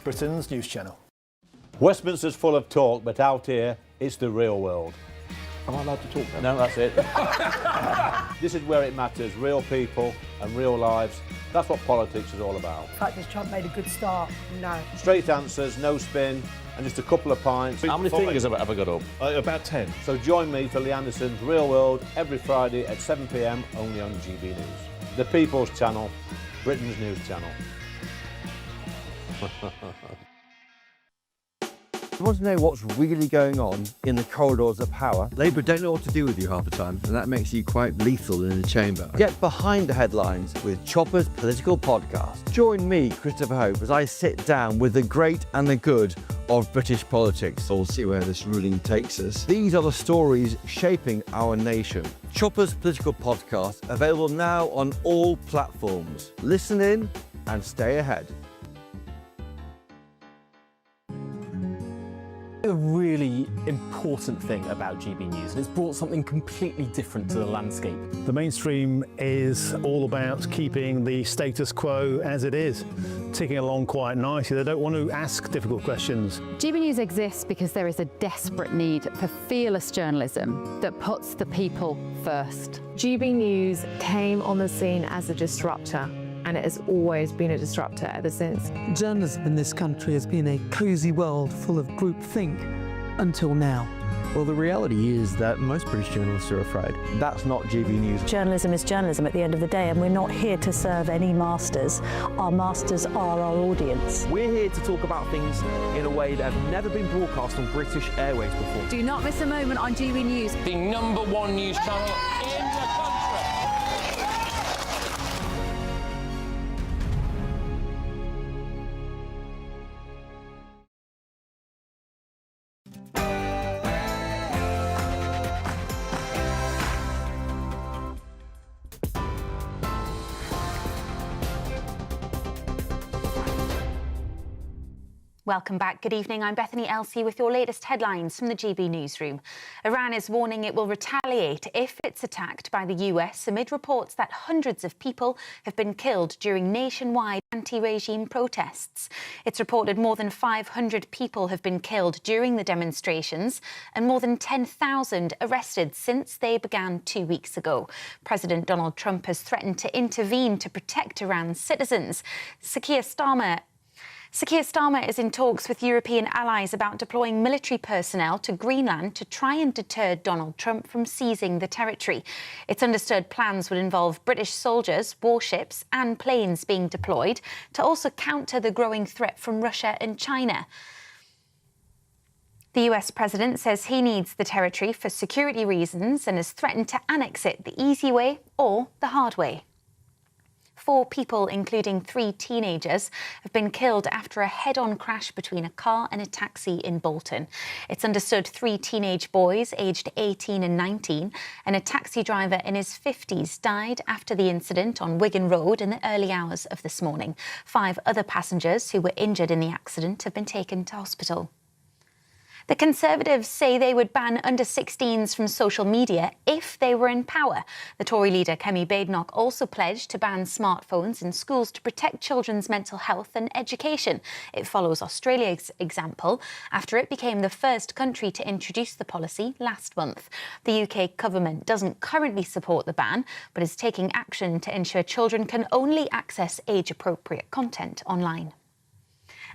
Britain's news channel. Westminster's full of talk, but out here, it's the real world. Am I allowed to talk then? No, that's it. This is where it matters, real people and real lives. That's what politics is all about. In fact, has Trump made a good start? No. Straight answers, no spin, and just a couple of pints. How many fingers have I got up? About 10. So join me for Lee Anderson's Real World every Friday at 7 p.m. only on GB News. The People's Channel, Britain's news channel. You want to know what's really going on in the corridors of power? Labour don't know what to do with you half the time, and that makes you quite lethal in the chamber. Get behind the headlines with Chopper's Political Podcast. Join me, Christopher Hope, as I sit down with the great and the good of British politics. We'll see where this ruling takes us. These are the stories shaping our nation. Chopper's Political Podcast, available now on all platforms. Listen in and stay ahead. A really important thing about GB News, and it's brought something completely different to the landscape. The mainstream is all about keeping the status quo as it is, ticking along quite nicely. They don't want to ask difficult questions. GB News exists because there is a desperate need for fearless journalism that puts the people first. GB News came on the scene as a disruptor, and it has always been a disruptor ever since. Journalism in this country has been a cosy world full of groupthink until now. Well, the reality is that most British journalists are afraid. That's not GB News. Journalism is journalism at the end of the day, and we're not here to serve any masters. Our masters are our audience. We're here to talk about things in a way that have never been broadcast on British airways before. Do not miss a moment on GB News. The #1 news channel in the country. Welcome back. Good evening. I'm Bethany Elsey with your latest headlines from the GB newsroom. Iran is warning it will retaliate if it's attacked by the US amid reports that hundreds of people have been killed during nationwide anti-regime protests. It's reported more than 500 people have been killed during the demonstrations and more than 10,000 arrested since they began 2 weeks ago. President Donald Trump has threatened to intervene to protect Iran's citizens. Keir Starmer is in talks with European allies about deploying military personnel to Greenland to try and deter Donald Trump from seizing the territory. It's understood plans would involve British soldiers, warships and planes being deployed to also counter the growing threat from Russia and China. The US president says he needs the territory for security reasons and has threatened to annex it the easy way or the hard way. 4 people, including 3 teenagers, have been killed after a head-on crash between a car and a taxi in Bolton. It's understood 3 teenage boys, aged 18 and 19, and a taxi driver in his 50s died after the incident on Wigan Road in the early hours of this morning. 5 other passengers who were injured in the accident have been taken to hospital. The Conservatives say they would ban under-16s from social media if they were in power. The Tory leader, Kemi Badenoch, also pledged to ban smartphones in schools to protect children's mental health and education. It follows Australia's example after it became the first country to introduce the policy last month. The UK government doesn't currently support the ban, but is taking action to ensure children can only access age-appropriate content online.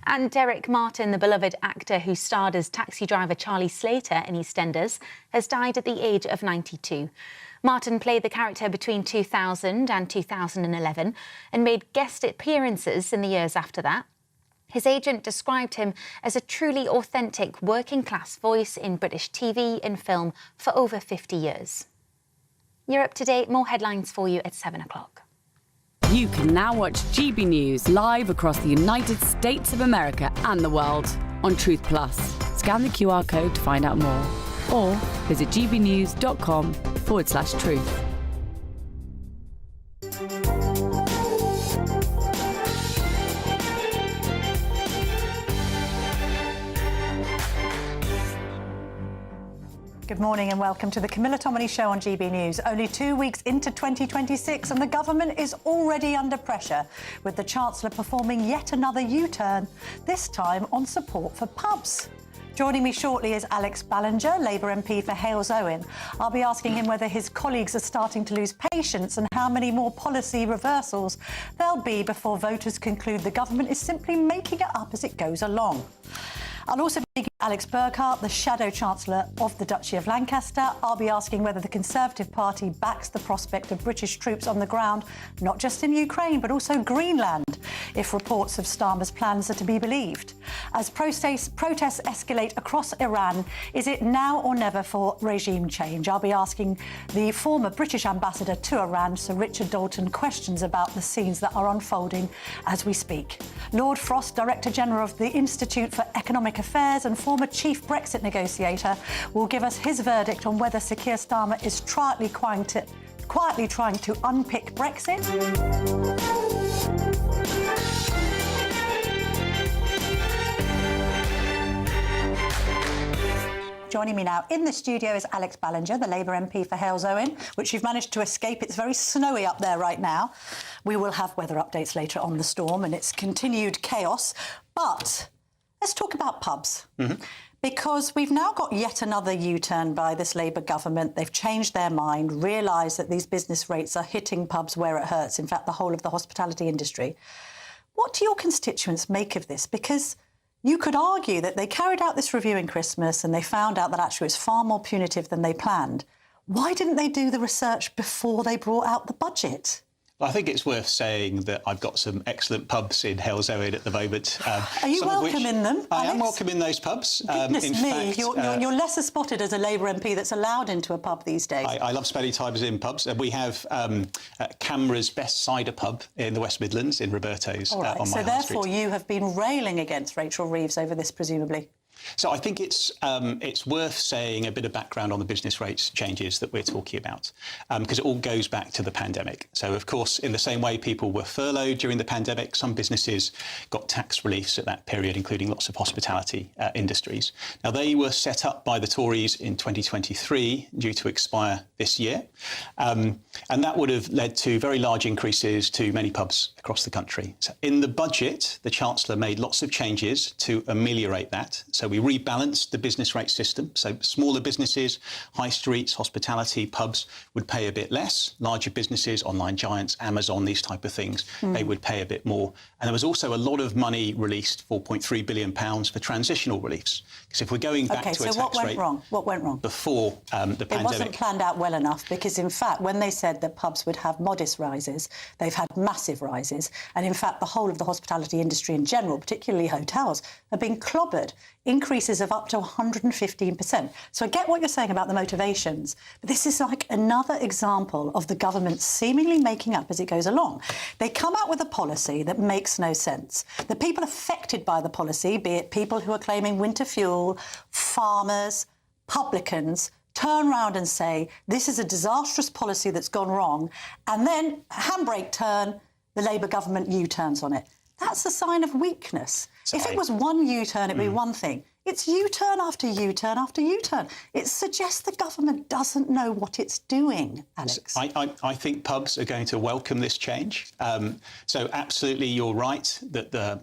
And Derek Martin, the beloved actor who starred as taxi driver Charlie Slater in EastEnders, has died at the age of 92. Martin played the character between 2000 and 2011 and made guest appearances in the years after that. His agent described him as a truly authentic working-class voice in British TV and film for over 50 years. You're up to date. More headlines for you at 7 o'clock. You can now watch GB News live across the United States of America and the world on Truth Plus. Scan the QR code to find out more or visit gbnews.com/truth. Good morning and welcome to the Camilla Tominey Show on GB News. Only 2 weeks into 2026 and the government is already under pressure, with the Chancellor performing yet another U-turn, this time on support for pubs. Joining me shortly is Alex Ballinger, Labour MP for Hales-Owen. I'll be asking him whether his colleagues are starting to lose patience and how many more policy reversals there'll be before voters conclude the government is simply making it up as it goes along. I'll also be speaking to Alex Burkhardt, the Shadow Chancellor of the Duchy of Lancaster. I'll be asking whether the Conservative Party backs the prospect of British troops on the ground, not just in Ukraine, but also Greenland, if reports of Starmer's plans are to be believed. As protests escalate across Iran, is it now or never for regime change? I'll be asking the former British ambassador to Iran, Sir Richard Dalton, questions about the scenes that are unfolding as we speak. Lord Frost, Director General of the Institute for Economic Affairs and former chief Brexit negotiator, will give us his verdict on whether Sir Keir Starmer is quietly trying to unpick Brexit. Joining me now in the studio is Alex Ballinger, the Labour MP for Hales-Owen, which you've managed to escape. It's very snowy up there right now. We will have weather updates later on the storm and its continued chaos. But let's talk about pubs. Because we've now got yet another U-turn by this Labour government. They've changed their mind, realised that these business rates are hitting pubs where it hurts, in fact, the whole of the hospitality industry. What do your constituents make of this? Because you could argue that they carried out this review in Christmas and they found out that actually it's far more punitive than they planned. Why didn't they do the research before they brought out the budget? Well, I think it's worth saying that I've got some excellent pubs in Hales-Owen at the moment. Are you welcoming them, Alex? I am welcoming those pubs. Goodness in me, fact, you're lesser spotted as a Labour MP that's allowed into a pub these days. I love spending time in pubs. We have Camera's best cider pub in the West Midlands, in Roberto's, All right, on my so high therefore street. you have been railing against Rachel Reeves over this, presumably. So I think it's worth saying a bit of background on the business rates changes that we're talking about, because it all goes back to the pandemic. So, of course, in the same way people were furloughed during the pandemic, some businesses got tax reliefs at that period, including lots of hospitality industries. Now, they were set up by the Tories in 2023, due to expire this year. And that would have led to very large increases to many pubs across the country. So in the budget, the Chancellor made lots of changes to ameliorate that. So we rebalanced the business rate system. So smaller businesses, high streets, hospitality, pubs would pay a bit less. Larger businesses, online giants, Amazon, these type of things, they would pay a bit more. And there was also a lot of money released, £4.3 billion, for transitional reliefs. Because if we're going back to a tax rate... what went wrong? What went wrong? Before the pandemic... It wasn't planned out well enough because, in fact, when they said that pubs would have modest rises, they've had massive rises. And, in fact, the whole of the hospitality industry in general, particularly hotels, have been clobbered. Increases of up to 115%. So I get what you're saying about the motivations, but this is like another example of the government seemingly making up as it goes along. They come out with a policy that makes no sense. The people affected by the policy, be it people who are claiming winter fuel, farmers, publicans, turn round and say, this is a disastrous policy that's gone wrong, and then handbrake turn, the Labour government U-turns on it. That's a sign of weakness. If it was one U-turn, it'd be one thing. It's U-turn after U-turn after U-turn. It suggests the government doesn't know what it's doing, Alex. I think pubs are going to welcome this change. So absolutely, you're right that the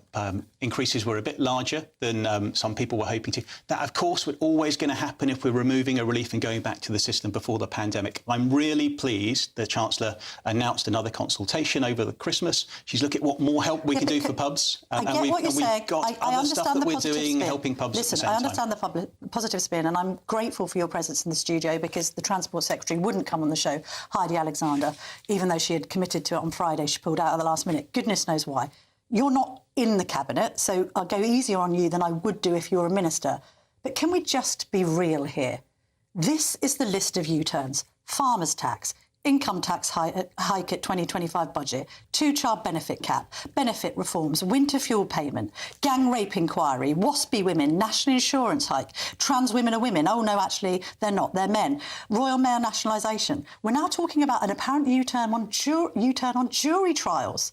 increases were a bit larger than some people were hoping to. That, of course, was always going to happen if we're removing a relief and going back to the system before the pandemic. I'm really pleased the Chancellor announced another consultation over the Christmas. She's looking at what more help we can do for pubs. I get what you're saying. Got other stuff that we're doing, helping pubs. Listen, I understand the positive spin, and I'm grateful for your presence in the studio because the Transport Secretary wouldn't come on the show, Heidi Alexander, even though she had committed to it on Friday. She pulled out at the last minute. Goodness knows why. You're not in the Cabinet, so I'll go easier on you than I would do if you were a minister. But can we just be real here? This is the list of U-turns. Farmers' tax, income tax hike at 2025 budget, two-child benefit cap, benefit reforms, winter fuel payment, gang rape inquiry, WASPy women, national insurance hike, trans women are women. Oh, no, actually, they're not. They're men. Royal Mail nationalisation. We're now talking about an apparent U-turn on jury trials.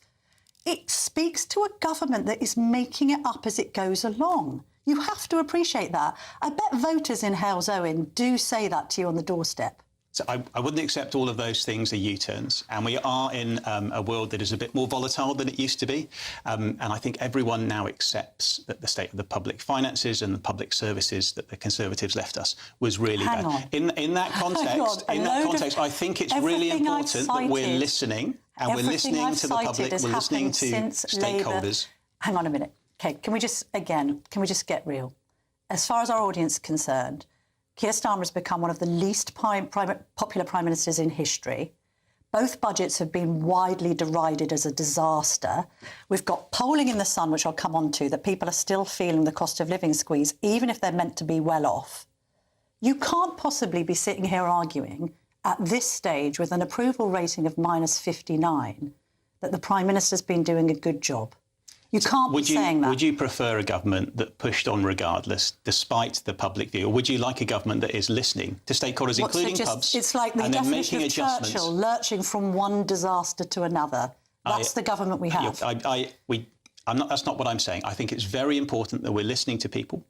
It speaks to a government that is making it up as it goes along. You have to appreciate that. I bet voters in Halesowen do say that to you on the doorstep. So I wouldn't accept all of those things are U-turns, and we are in a world that is a bit more volatile than it used to be, and I think everyone now accepts that the state of the public finances and the public services that the Conservatives left us was really bad. In that context, I think it's really important that we're listening, and we're listening to the public, we're listening to stakeholders. Hang on a minute. Okay, can we just get real? As far as our audience is concerned, Keir Starmer has become one of the least popular Prime Ministers in history. Both budgets have been widely derided as a disaster. We've got polling in The Sun, which I'll come on to, that people are still feeling the cost of living squeeze, even if they're meant to be well off. You can't possibly be sitting here arguing at this stage with an approval rating of -59 that the Prime Minister's been doing a good job. You can't be saying that. Would you prefer a government that pushed on regardless, despite the public view, or would you like a government that is listening to stakeholders, including pubs, it's like the and then definition making of adjustments? Churchill, lurching from one disaster to another. That's the government we have. That's not what I'm saying. I think it's very important that we're listening to people,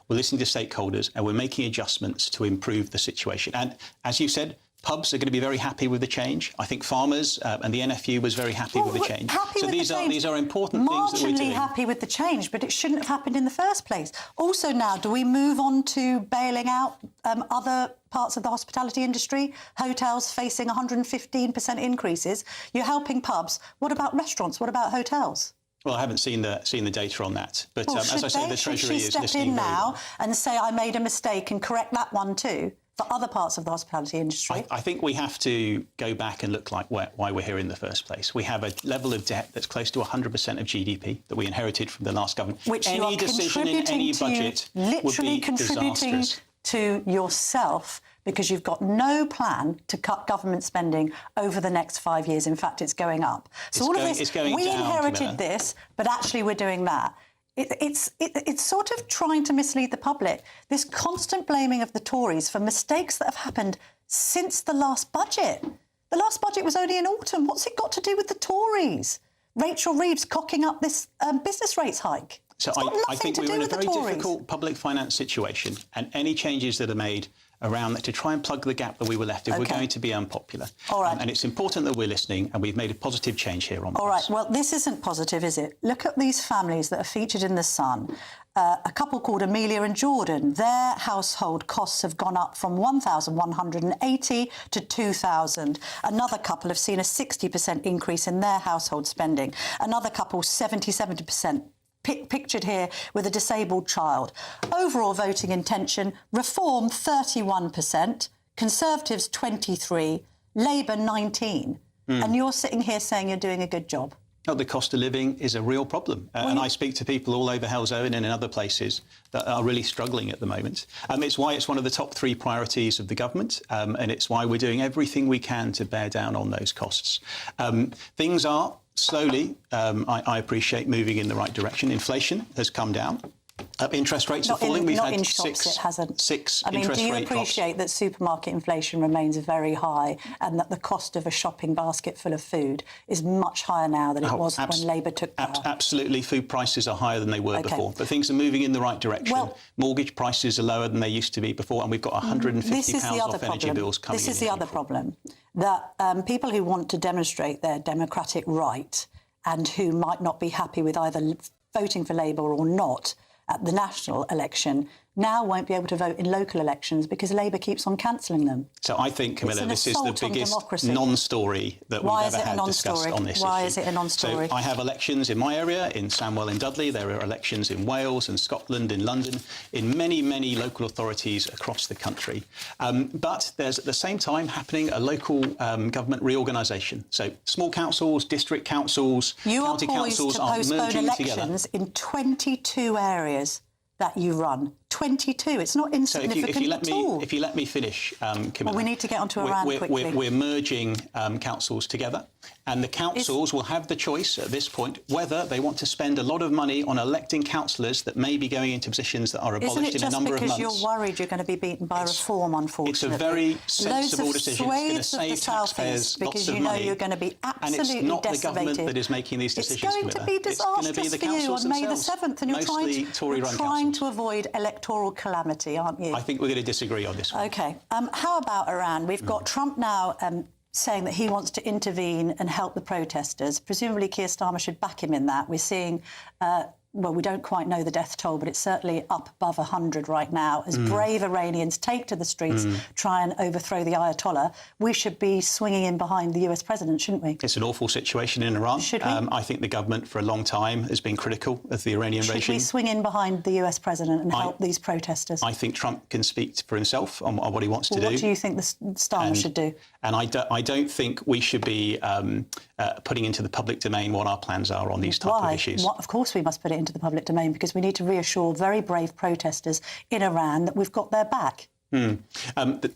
we're listening to stakeholders, and we're making adjustments to improve the situation. And as you said, pubs are going to be very happy with the change. I think farmers and the NFU was very happy with the change. So these are important things that we're doing. Marginally happy with the change, but it shouldn't have happened in the first place. Also now, do we move on to bailing out other parts of the hospitality industry? Hotels facing 115% increases. You're helping pubs. What about restaurants? What about hotels? Well, I haven't seen the data on that. But as I say, the Treasury is listening very well. Should she step in now and say, I made a mistake and correct that one too? For other parts of the hospitality industry? I think we have to go back and look like why we're here in the first place. We have a level of debt that's close to 100% of GDP that we inherited from the last government. Which any you are decision in any budget literally would be contributing disastrous. To yourself, because you've got no plan to cut government spending over the next 5 years. In fact, it's going up. So all of this, we inherited this, but actually we're doing that. It's sort of trying to mislead the public. This constant blaming of the Tories for mistakes that have happened since the last budget. The last budget was only in autumn. What's it got to do with the Tories? Rachel Reeves cocking up this business rates hike. So I think we're in a very difficult public finance situation, and any changes that are made around that to try and plug the gap that we were left with, we're going to be unpopular. All right. And it's important that we're listening, and we've made a positive change here on this. All right, well, this isn't positive, is it? Look at these families that are featured in The Sun. A couple called Amelia and Jordan. Their household costs have gone up from 1,180 to 2,000. Another couple have seen a 60% increase in their household spending. Another couple, 70% pictured here with a disabled child. Overall voting intention, Reform 31%, Conservatives 23%, Labour 19%. And you're sitting here saying you're doing a good job. No, the cost of living is a real problem. And I speak to people all over Halesowen and in other places that are really struggling at the moment. It's why it's one of the top 3 priorities of the government, and it's why we're doing everything we can to bear down on those costs. Things are slowly, I appreciate, moving in the right direction. Inflation has come down. Interest rates are falling. We've had it hasn't. six I mean, interest do you rate appreciate that supermarket inflation remains very high and that the cost of a shopping basket full of food is much higher now than it was when Labour took power? Absolutely. Food prices are higher than they were before, but things are moving in the right direction. Well, mortgage prices are lower than they used to be before, and we've got £150 off energy bills coming in. This is the other problem, that people who want to demonstrate their democratic right and who might not be happy with either voting for Labour or not at the national election now won't be able to vote in local elections because Labour keeps on cancelling them. So I think, Camilla, this is the biggest non-story that we've ever had discussed on this issue. Why is it a non-story? So I have elections in my area, in Sandwell in Dudley. There are elections in Wales and Scotland, in London, in many, many local authorities across the country. But there's at the same time happening a local government reorganisation. So small councils, district councils, county councils are merging together. You are poised to postpone elections in 22 areas that you run. 22. It's not insignificant at all. If you let me finish, Camilla. Well, we need to get onto Iran quickly. We're merging councils together. And the councils will have the choice at this point whether they want to spend a lot of money on electing councillors that may be going into positions that are abolished in a number of months. Isn't it just because you're worried you're going to be beaten by reform, unfortunately? It's a very sensible decision. It's going to save taxpayers lots of money. Because you know you're going to be absolutely decimated. And it's not the government that is making these decisions, It's going to be disastrous for you on May the 7th, and you're trying to avoid electoral calamity, aren't you? I think we're going to disagree on this one. OK. How about Iran? We've got Trump now saying that he wants to intervene and help the protesters. Presumably Keir Starmer should back him in that. We're seeing, well, we don't quite know the death toll, but it's certainly up above 100 right now. As brave Iranians take to the streets, try and overthrow the Ayatollah, we should be swinging in behind the US president, shouldn't we? It's an awful situation in Iran. Should we? I think the government for a long time has been critical of the Iranian regime. Should we swing in behind the US president and help these protesters? I think Trump can speak for himself on what he wants to do. What do you think the Starmer should do? And I don't think we should be putting into the public domain what our plans are on these type of issues. Of course we must put it into the public domain, because we need to reassure very brave protesters in Iran that we've got their back.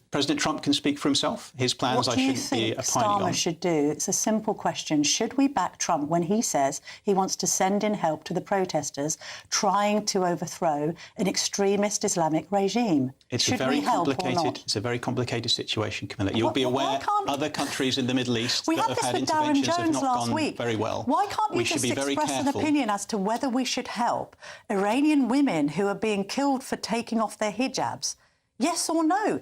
President Trump can speak for himself. His plans I shouldn't be opining on. What do you think Starmer should do? It's a simple question. Should we back Trump when he says he wants to send in help to the protesters trying to overthrow an extremist Islamic regime? It's a very complicated situation, Camilla. You'll be aware other countries in the Middle East that have had interventions have not gone very well. Why can't you just express an opinion as to whether we should help Iranian women who are being killed for taking off their hijabs? Yes or no?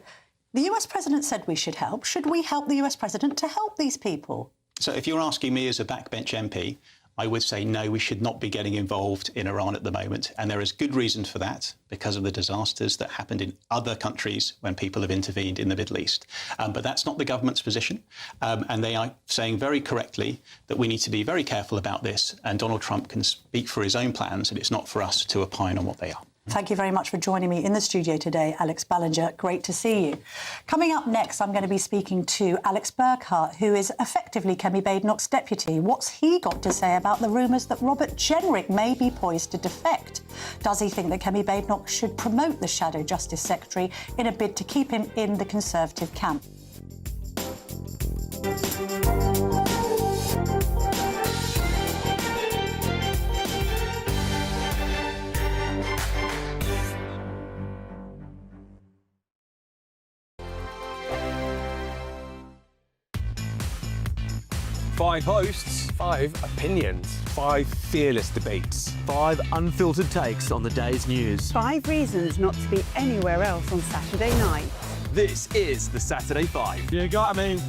The US president said we should help. Should we help the US president to help these people? So if you're asking me as a backbench MP, I would say no, we should not be getting involved in Iran at the moment. And there is good reason for that because of the disasters that happened in other countries when people have intervened in the Middle East. But that's not the government's position. And they are saying very correctly that we need to be very careful about this. And Donald Trump can speak for his own plans, and it's not for us to opine on what they are. Thank you very much for joining me in the studio today, Alex Ballinger. Great to see you. Coming up next, I'm going to be speaking to Alex Burkhardt, who is effectively Kemi Badenoch's deputy. What's he got to say about the rumours that Robert Jenrick may be poised to defect? Does he think that Kemi Badenoch should promote the Shadow Justice Secretary in a bid to keep him in the Conservative camp? Five hosts, 5 opinions, 5 fearless debates, 5 unfiltered takes on the day's news. 5 reasons not to be anywhere else on Saturday night. This is the Saturday 5. You got me.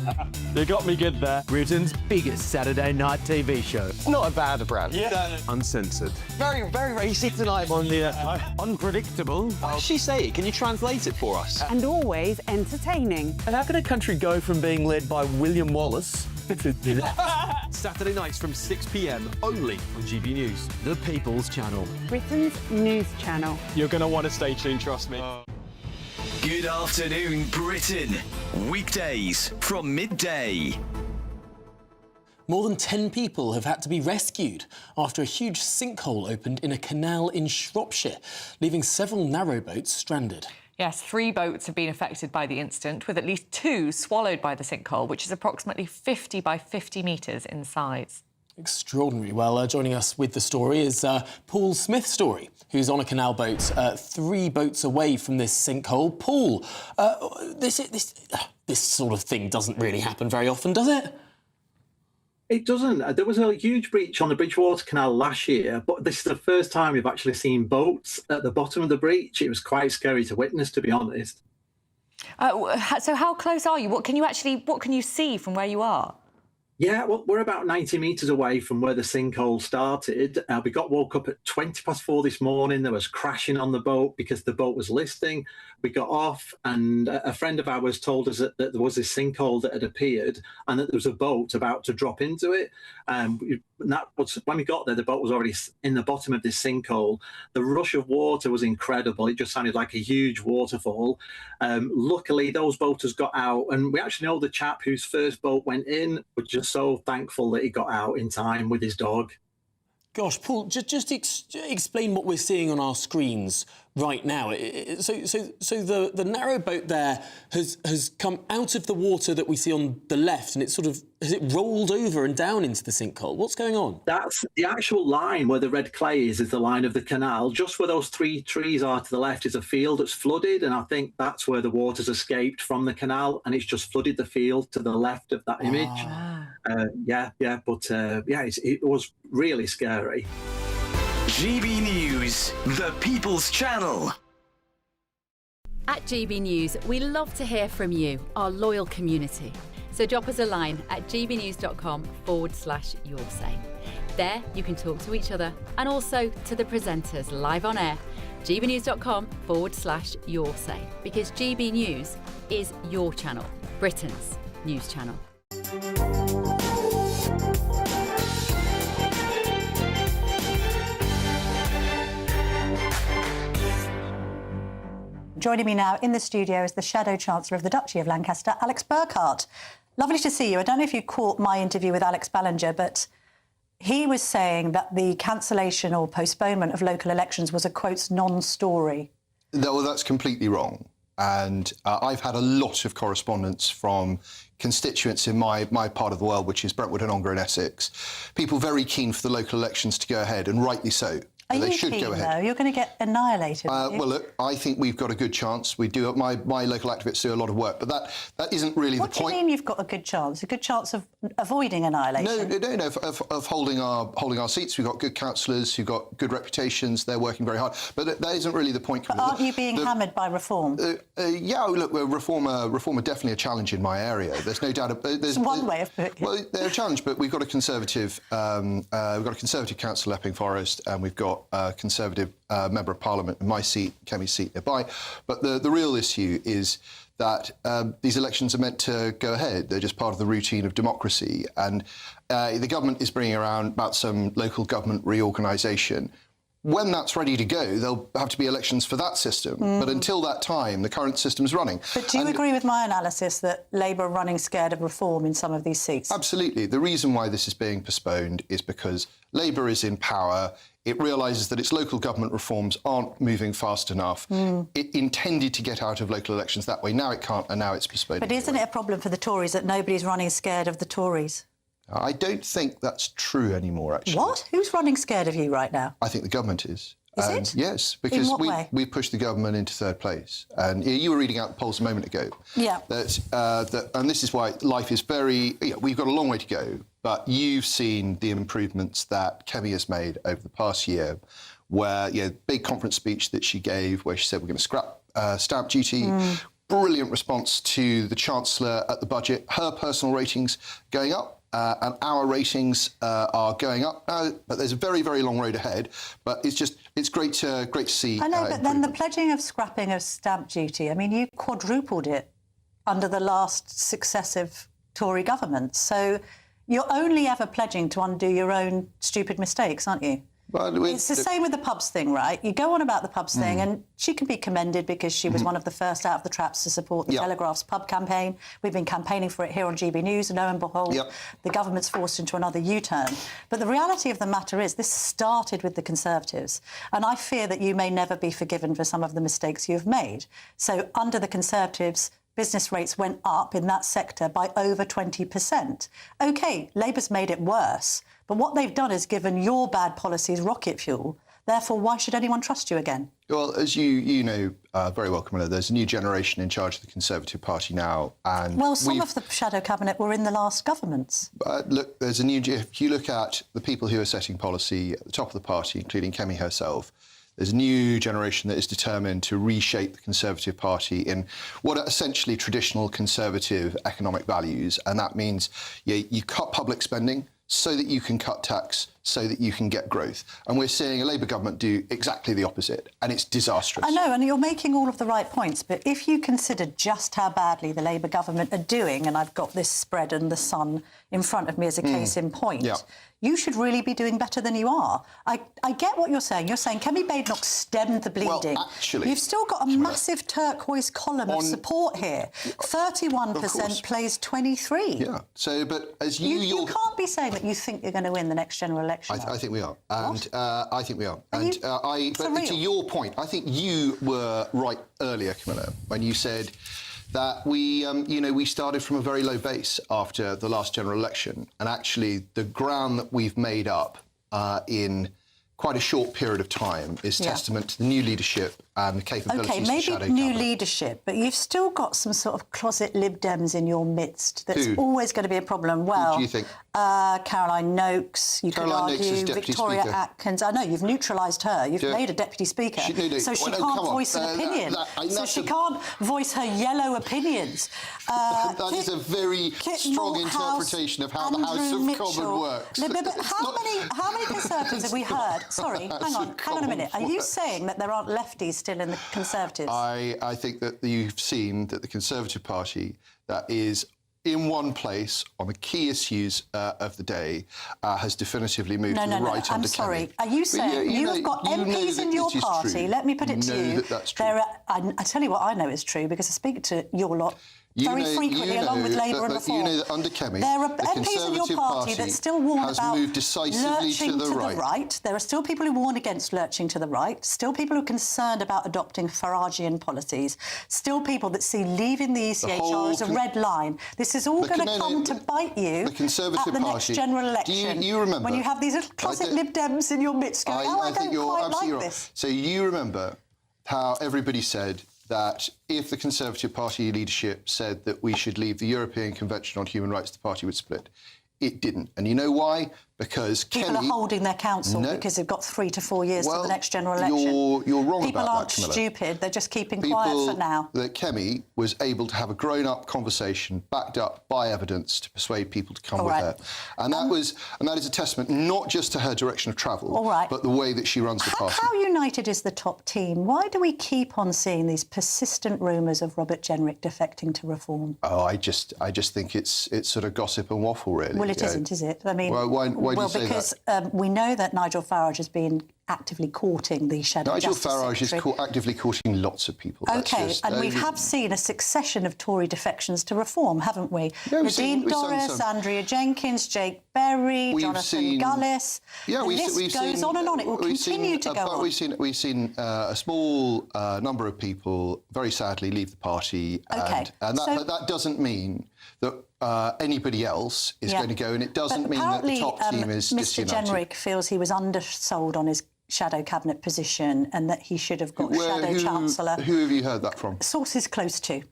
You got me good there. Britain's biggest Saturday night TV show. Not a bad brand. Yeah. Uncensored. Very, very racy tonight on the unpredictable. What does she say? Can you translate it for us? And always entertaining. And how can a country go from being led by William Wallace Saturday nights from 6 p.m. only on GB News. The People's Channel. Britain's news channel. You're going to want to stay tuned, trust me. Good afternoon, Britain. Weekdays from midday. More than 10 people have had to be rescued after a huge sinkhole opened in a canal in Shropshire, leaving several narrowboats stranded. Yes, 3 boats have been affected by the incident, with at least 2 swallowed by the sinkhole, which is approximately 50 by 50 metres in size. Extraordinary. Well, joining us with the story is Paul Smith-Story, who's on a canal boat 3 boats away from this sinkhole. Paul, this sort of thing doesn't really happen very often, does it? It doesn't. There was a huge breach on the Bridgewater Canal last year, but this is the first time we've actually seen boats at the bottom of the breach. It was quite scary to witness, to be honest. So how close are you? What can you see from where you are? Yeah, well, we're about 90 metres away from where the sinkhole started. We got woke up at 4:20 this morning. There was crashing on the boat because the boat was listing. We got off, and a friend of ours told us that there was this sinkhole that had appeared and that there was a boat about to drop into it. And that was, when we got there, the boat was already in the bottom of this sinkhole. The rush of water was incredible. It just sounded like a huge waterfall. Luckily, those boaters got out, and we actually know the chap whose first boat went in. We're just so thankful that he got out in time with his dog. Gosh, Paul, just explain what we're seeing on our screens right now. So the narrow boat there has come out of the water that we see on the left, and has it rolled over and down into the sinkhole? What's going on? That's the actual line where the red clay is the line of the canal. Just where those 3 trees are to the left is a field that's flooded, and I think that's where the water's escaped from the canal, and it's just flooded the field to the left of that image. It was really scary. GB News, the People's Channel. At GB News, we love to hear from you, our loyal community. So drop us a line at gbnews.com/yoursay. There you can talk to each other and also to the presenters live on air. gbnews.com/yoursay, because GB News is your channel, Britain's news channel. Joining me now in the studio is the Shadow Chancellor of the Duchy of Lancaster, Alex Burkhardt. Lovely to see you. I don't know if you caught my interview with Alex Ballinger, but he was saying that the cancellation or postponement of local elections was a, quote, non-story. Well, that's completely wrong. And I've had a lot of correspondence from constituents in my part of the world, which is Brentwood and Ongar in Essex. People very keen for the local elections to go ahead, and rightly so. Are they you should keen, go ahead. though? You're going to get annihilated. Well, look, I think we've got a good chance. We do. My local activists do a lot of work, but that isn't really the point. What do you mean you've got a good chance? A good chance of avoiding annihilation? No, of holding our seats. We've got good councillors who've got good reputations. They're working very hard, but that isn't really the point. But aren't you being hammered by reform? Look, reform are definitely a challenge in my area. There's no doubt. It's one way of putting it. Well, they're a challenge, but we've got a Conservative. We've got a Conservative councillor, Epping Forest, and we've got a Conservative member of Parliament in my seat, Kemi's seat nearby. But the real issue is that these elections are meant to go ahead. They're just part of the routine of democracy. And the government is bringing around about some local government reorganisation. When that's ready to go, there'll have to be elections for that system. But until that time, the current system's running. But do you agree with my analysis that Labour are running scared of reform in some of these seats? Absolutely. The reason why this is being postponed is because Labour is in power. It realises that its local government reforms aren't moving fast enough. It intended to get out of local elections that way. Now it can't, and now it's postponed. But isn't it a problem for the Tories that nobody's running scared of the Tories? I don't think that's true anymore, actually. What? Who's running scared of you right now? I think the government is. Is it? Yes, because In what way? we pushed the government into third place. And you were reading out the polls a moment ago. Yeah. And this is why life is very... we've got a long way to go, but you've seen the improvements that Kemi has made over the past year, where, big conference speech that she gave, where she said we're going to scrap stamp duty. Brilliant response to the Chancellor at the budget. Her personal ratings going up. And our ratings are going up, but there's a very, very long road ahead. But it's great to see. I know, but then the pledging of scrapping of stamp duty, I mean, you quadrupled it under the last successive Tory governments. So you're only ever pledging to undo your own stupid mistakes, aren't you? Well, it's the same with the pubs thing, right? You go on about the pubs thing, and she can be commended because she was one of the first out of the traps to support the Telegraph's pub campaign. We've been campaigning for it here on GB News, and lo and behold, the government's forced into another U-turn. But the reality of the matter is this started with the Conservatives, and I fear that you may never be forgiven for some of the mistakes you've made. So under the Conservatives, business rates went up in that sector by over 20%. OK, Labour's made it worse, but what they've done is given your bad policies rocket fuel. Therefore, why should anyone trust you again? Well, as you know very well, Camilla, there's a new generation in charge of the Conservative Party now. And well, some of the shadow cabinet were in the last governments. Look, there's a new... If you look at the people who are setting policy at the top of the party, including Kemi herself, there's a new generation that is determined to reshape the Conservative Party in what are essentially traditional Conservative economic values. And that means you cut public spending so that you can cut tax, so that you can get growth. And we're seeing a Labour government do exactly the opposite, and it's disastrous. I know, and you're making all of the right points, but if you consider just how badly the Labour government are doing, and I've got this spread and the Sun in front of me as a case in point, you should really be doing better than you are. I get what you're saying. You're saying Kemi Badenoch stemmed the bleeding. Well, actually... You've still got a massive turquoise column of support here. 31% plays 23. Yeah, so, but as you can't be saying that you think you're going to win the next general election election? I think we are. And I think we are. And but to your point, I think you were right earlier, Camilla, when you said that we started from a very low base after the last general election, and actually the ground that we've made up in quite a short period of time is testament to the new leadership and the capabilities of the shadow maybe new cabinet. leadership, but you've still got some sort of closet Lib Dems in your midst. That's always going to be a problem. Well, who do you think? Caroline Noakes, you could argue, Victoria Atkins. I know, you've neutralised her. You've made a deputy speaker. So she can't voice an opinion. So she can't voice her yellow opinions. That is a very strong interpretation of how the House of Commons works. No, but how many Conservatives have we heard? Sorry, hang on a minute. Are you saying that there aren't lefties still in the Conservatives? I think that you've seen that the Conservative Party, that is in one place on the key issues of the day, has definitively moved to the right under I'm sorry. Cammy. Are you saying you've got MPs in your party? Let me put it to you. That's true. I tell you what I know is true, because I speak to your lot very frequently, along with Labour and Reform. You know that under Cammy, there are the MPs in your party that still warn about moved decisively lurching to the right. There are still people who warn against lurching to the right, still people who are concerned about adopting Faragian policies, still people that see leaving the ECHR as a red line. This is all going to come to bite you the Conservative at the next general election. Do you remember? When you have these little closet Lib Dems in your midst going, I don't quite like this. So you remember how everybody said that if the Conservative Party leadership said that we should leave the European Convention on Human Rights, the party would split. It didn't. And you know why? Because people are holding their counsel because they've got 3 to 4 years to the next general election. You're wrong people about that, Camilla. Camilla. People aren't stupid. They're just keeping quiet for now. That Kemi was able to have a grown-up conversation backed up by evidence to persuade people to come with her. And that is a testament not just to her direction of travel, but the way that she runs the party. How united is the top team? Why do we keep on seeing these persistent rumours of Robert Jenrick defecting to Reform? Oh, I just think it's sort of gossip and waffle, really. Well, it isn't, is it? I mean, why do you say because that? We know that Nigel Farage has been actively courting the Shadow Justice Farage Secretary. is actively courting lots of people. OK, and we have seen a succession of Tory defections to Reform, haven't we? Nadine Dorris, Andrea Jenkins, Jake Berry, Jonathan Gullis. Yeah, the list goes on and on. It will continue to go on. We've seen a small number of people, very sadly, leave the party. And that doesn't mean that anybody else is going to go, and it doesn't mean that the top team is disunited. Mr Jenrick feels he was undersold on his shadow cabinet position and that he should have got shadow chancellor. Who have you heard that from? Sources close to.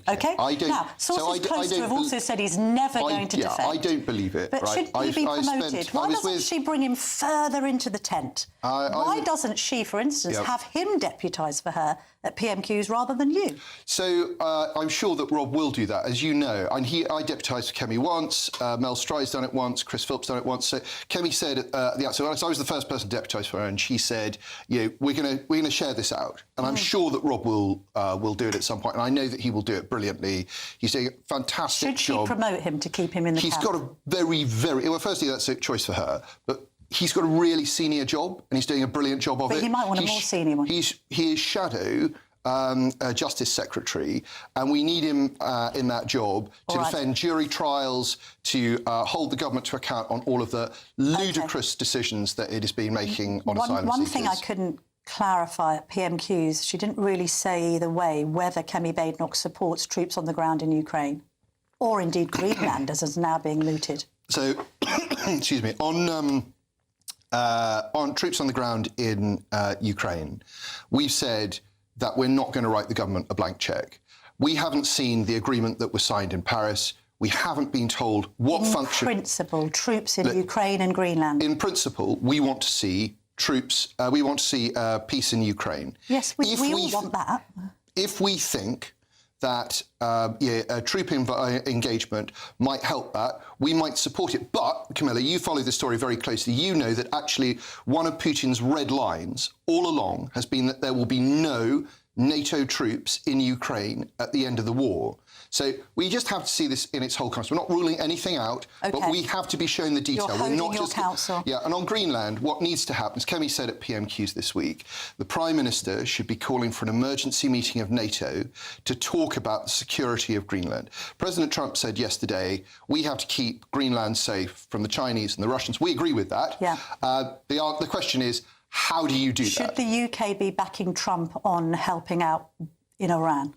OK? Now, sources close to have also said he's never going to defect. I don't believe it. But should he be promoted? Why doesn't she bring him further into the tent? Why doesn't she, for instance, have him deputise for her at PMQs rather than you? So I'm sure that Rob will do that, as you know. And I deputised for Kemi once, Mel Strye's done it once, Chris Philp's done it once. So Kemi said at the outset, so I was the first person to deputise for her, and she said, we're going to share this out. And I'm sure that Rob will do it at some point, and I know that he will do it brilliantly. He's doing a fantastic job. Should she promote him to keep him in the camp? He's got a very, very... Well, firstly, that's a choice for her, but he's got a really senior job, and he's doing a brilliant job of it. But he might want a more senior one. He is shadow Justice Secretary, and we need him in that job to defend jury trials, to hold the government to account on all of the ludicrous decisions that it has been making on asylum seekers. One thing I couldn't clarify at PMQs, she didn't really say either way whether Kemi Badenoch supports troops on the ground in Ukraine, or indeed Greenland, as is now being mooted. So, excuse me, on troops on the ground in Ukraine, we've said that we're not going to write the government a blank cheque. We haven't seen the agreement that was signed in Paris. We haven't been told what function... In principle, troops in Ukraine and Greenland. In principle, we want to see troops... we want to see peace in Ukraine. Yes, we all want that. If we think that a troop engagement might help that, we might support it. But, Camilla, you follow the story very closely. You know that actually one of Putin's red lines all along has been that there will be no NATO troops in Ukraine at the end of the war. So we just have to see this in its whole context. We're not ruling anything out, but we have to be shown the detail. You're holding We're not your just counsel. Yeah, and on Greenland, what needs to happen, as Kemi said at PMQs this week, the Prime Minister should be calling for an emergency meeting of NATO to talk about the security of Greenland. President Trump said yesterday, we have to keep Greenland safe from the Chinese and the Russians. We agree with that. Yeah. The question is, how do you do that? Should the UK be backing Trump on helping out in Iran?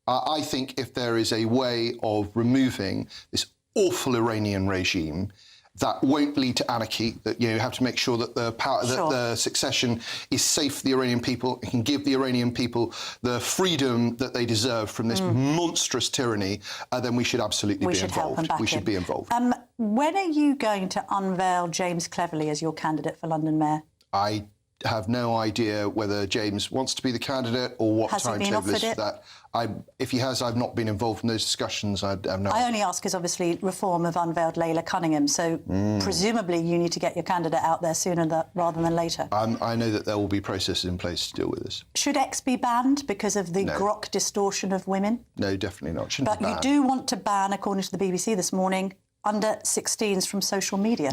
I think if there is a way of removing this awful Iranian regime that won't lead to anarchy, that you have to make sure that the power, that the succession is safe for the Iranian people, it can give the Iranian people the freedom that they deserve from this monstrous tyranny, then we should absolutely be involved. We should be involved. When are you going to unveil James Cleverly as your candidate for London Mayor? I have no idea whether James wants to be the candidate or what timetable is for that. If he has, I've not been involved in those discussions. I only ask because obviously Reform have unveiled Layla Cunningham, so presumably you need to get your candidate out there sooner rather than later. I know that there will be processes in place to deal with this. Should X be banned because of the grok distortion of women? No, definitely not. But you do want to ban, according to the BBC this morning, under 16s from social media.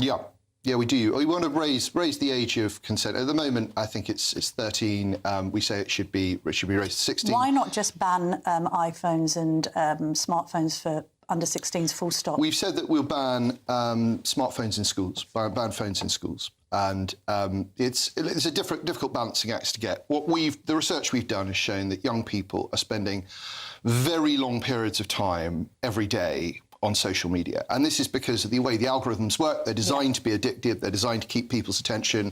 Yeah, we do. We want to raise the age of consent. At the moment, I think it's 13. We say it should be raised to 16. Why not just ban iPhones and smartphones for under 16s full stop? We've said that we'll ban smartphones in schools, ban phones in schools. And it's a difficult balancing act to get. The research we've done has shown that young people are spending very long periods of time every day on social media. And this is because of the way the algorithms work. They're designed to be addictive. They're designed to keep people's attention.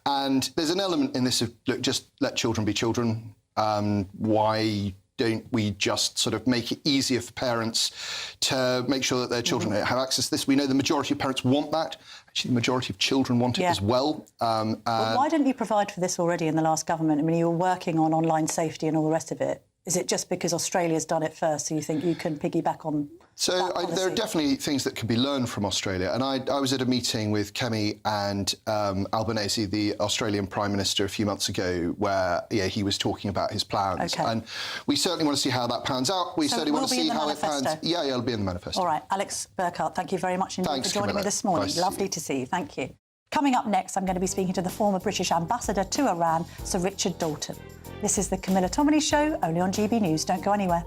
And there's an element in this of, look, just let children be children. Why don't we just sort of make it easier for parents to make sure that their children have access to this? We know the majority of parents want that. Actually, the majority of children want it as well. Well, why didn't you provide for this already in the last government? I mean, you were working on online safety and all the rest of it. Is it just because Australia's done it first, so you think you can piggyback on So there are definitely things that can be learned from Australia. And I was at a meeting with Kemi and Albanese, the Australian Prime Minister, a few months ago, where he was talking about his plans. And we certainly want to see how that pans out. We certainly want to see how it pans. Yeah, it'll be in the manifesto. All right, Alex Burkhart, thank you very much indeed for joining me this morning. Nice Lovely to see you. Thank you. Coming up next, I'm going to be speaking to the former British ambassador to Iran, Sir Richard Dalton. This is the Camilla Tominey Show, only on GB News. Don't go anywhere.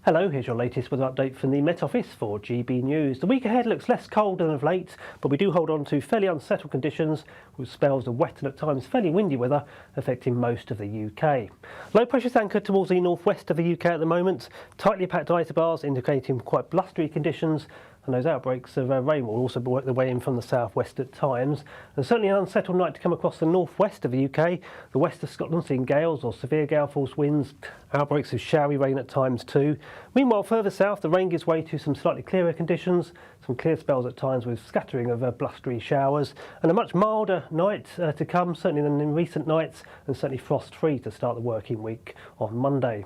Hello, here's your latest weather update from the Met Office for GB News. The week ahead looks less cold than of late, but we do hold on to fairly unsettled conditions with spells of wet and at times fairly windy weather affecting most of the UK. Low pressure's anchored towards the northwest of the UK at the moment, tightly packed isobars indicating quite blustery conditions, and those outbreaks of rain will also work their way in from the southwest at times. And certainly an unsettled night to come across the northwest of the UK. The west of Scotland seeing gales or severe gale force winds, outbreaks of showery rain at times too. Meanwhile, further south, the rain gives way to some slightly clearer conditions, some clear spells at times with scattering of blustery showers, and a much milder night to come, certainly than in recent nights, and certainly frost-free to start the working week on Monday.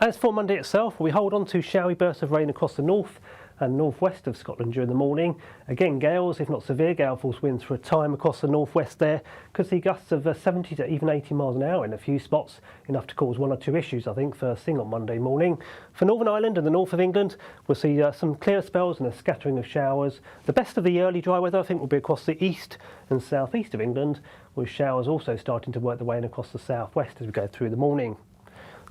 As for Monday itself, we hold on to showery bursts of rain across the north and northwest of Scotland during the morning. Again, gales, if not severe gale force winds for a time across the northwest there. Could see gusts of 70 to even 80 miles an hour in a few spots, enough to cause one or two issues, I think, first thing on Monday morning. For Northern Ireland and the north of England, we'll see some clear spells and a scattering of showers. The best of the early dry weather, I think, will be across the east and southeast of England, with showers also starting to work their way in across the southwest as we go through the morning.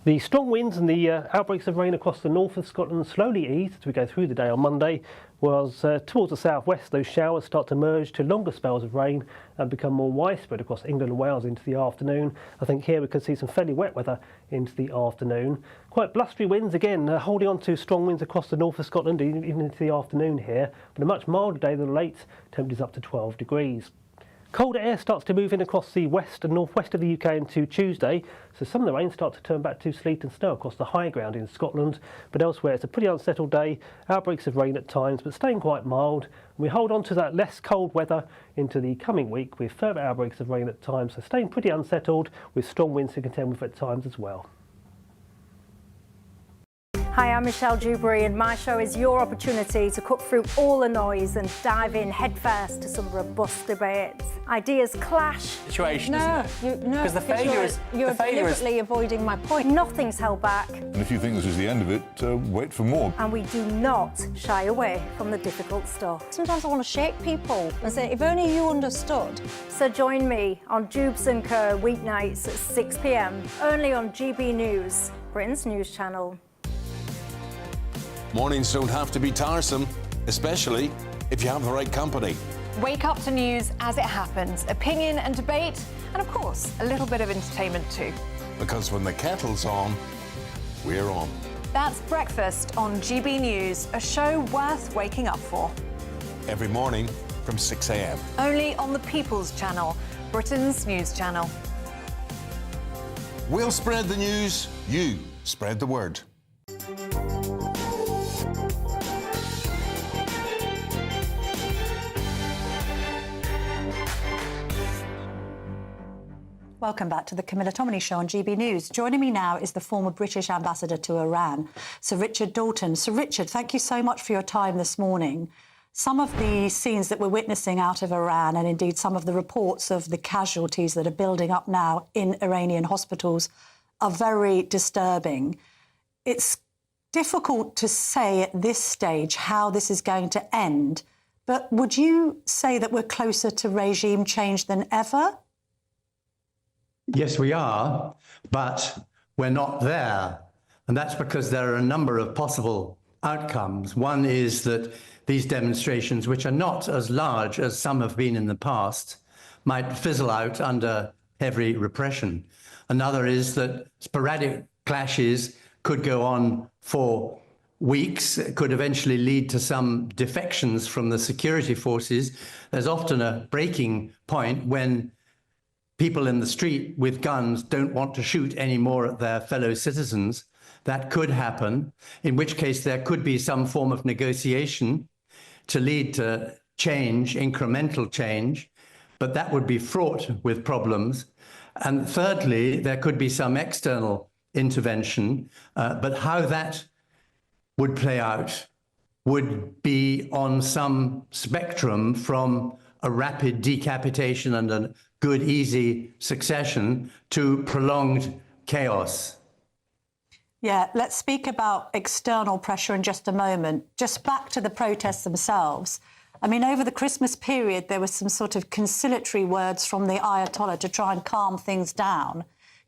The strong winds and the outbreaks of rain across the north of Scotland slowly ease as we go through the day on Monday, whereas towards the southwest those showers start to merge to longer spells of rain and become more widespread across England and Wales into the afternoon. I think here we could see some fairly wet weather into the afternoon. Quite blustery winds again, holding on to strong winds across the north of Scotland even into the afternoon here, but a much milder day than late, temperatures up to 12 degrees. Colder air starts to move in across the west and northwest of the UK into Tuesday, so some of the rain starts to turn back to sleet and snow across the high ground in Scotland, but elsewhere it's a pretty unsettled day, outbreaks of rain at times but staying quite mild, and we hold on to that less cold weather into the coming week with further outbreaks of rain at times, so staying pretty unsettled with strong winds to contend with at times as well. Hi, I'm Michelle Dewberry, and my show is your opportunity to cut through all the noise and dive in headfirst to some robust debates. Ideas clash. Situation, No, isn't it? no, Because the failure is you're deliberately avoiding my point. Nothing's held back, And if you think this is the end of it, wait for more. and we do not shy away from the difficult stuff. Sometimes I want to shake people and say, if only you understood. So join me on Dubes & Co. weeknights at 6 p.m, only on GB News, Britain's news channel. Mornings don't have to be tiresome, especially if you have the right company. Wake up to news as it happens, opinion and debate, and of course, a little bit of entertainment too. Because when the kettle's on, we're on. That's Breakfast on GB News, a show worth waking up for. Every morning from 6 a.m. Only on the People's Channel, Britain's news channel. We'll spread the news, you spread the word. Welcome back to the Camilla Tominey Show on GB News. Joining me now is the former British ambassador to Iran, Sir Richard Dalton. Sir Richard, thank you so much for your time this morning. Some of the scenes that we're witnessing out of Iran, and indeed some of the reports of the casualties that are building up now in Iranian hospitals, are very disturbing. It's difficult to say at this stage how this is going to end, but would you say that we're closer to regime change than ever? Yes, we are, but we're not there. And that's because there are a number of possible outcomes. One is that these demonstrations, which are not as large as some have been in the past, might fizzle out under heavy repression. Another is that sporadic clashes could go on for weeks. It could eventually lead to some defections from the security forces. There's often a breaking point when people in the street with guns don't want to shoot any more at their fellow citizens. That could happen, in which case there could be some form of negotiation to lead to change, incremental change, but that would be fraught with problems. And thirdly, there could be some external intervention, but how that would play out would be on some spectrum from a rapid decapitation and a good, easy succession to prolonged chaos. Yeah, let's speak about external pressure in just a moment. Just back to the protests themselves. I mean, over the Christmas period, there was some sort of conciliatory words from the Ayatollah to try and calm things down.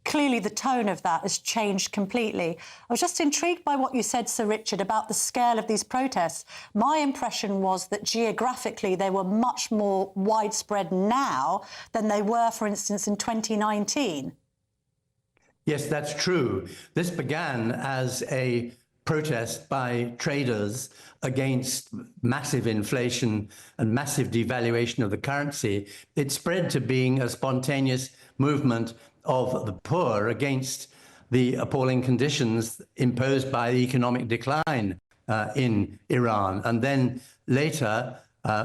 Clearly, the tone of that has changed completely. I was just intrigued by what you said, Sir Richard, about the scale of these protests. My impression was that geographically they were much more widespread now than they were, for instance, in 2019. Yes, that's true. This began as a protest by traders against massive inflation and massive devaluation of the currency. It spread to being a spontaneous movement of the poor against the appalling conditions imposed by the economic decline in Iran. And then later,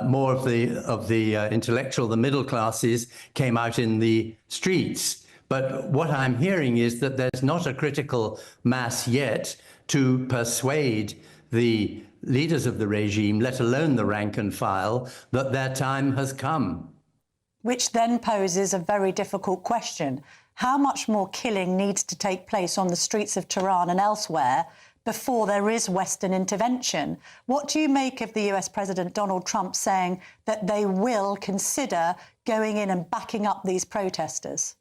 more of the intellectual, the middle classes came out in the streets. But what I'm hearing is that there's not a critical mass yet to persuade the leaders of the regime, let alone the rank and file, that their time has come. Which then poses a very difficult question. How much more killing needs to take place on the streets of Tehran and elsewhere before there is Western intervention? What do you make of the US President Donald Trump saying that they will consider going in and backing up these protesters?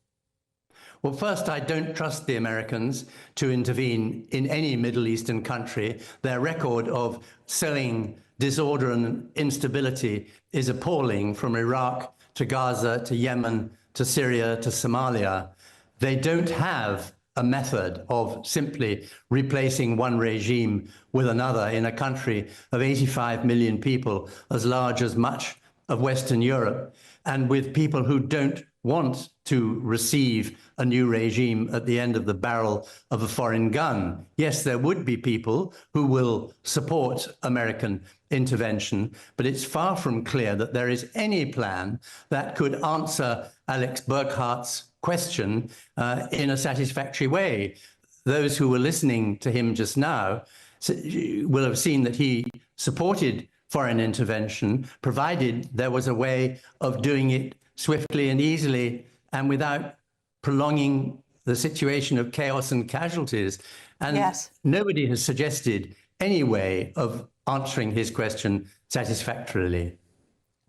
Well, first, I don't trust the Americans to intervene in any Middle Eastern country. Their record of sowing disorder and instability is appalling, from Iraq to Gaza to Yemen to Syria to Somalia. They don't have a method of simply replacing one regime with another in a country of 85 million people, as large as much of Western Europe and with people who don't want to receive a new regime at the end of the barrel of a foreign gun. Yes, there would be people who will support American intervention, but it's far from clear that there is any plan that could answer Alex Burkhart's question in a satisfactory way. Those who were listening to him just now will have seen that he supported foreign intervention, provided there was a way of doing it swiftly and easily and without prolonging the situation of chaos and casualties. And nobody has suggested any way of answering his question satisfactorily.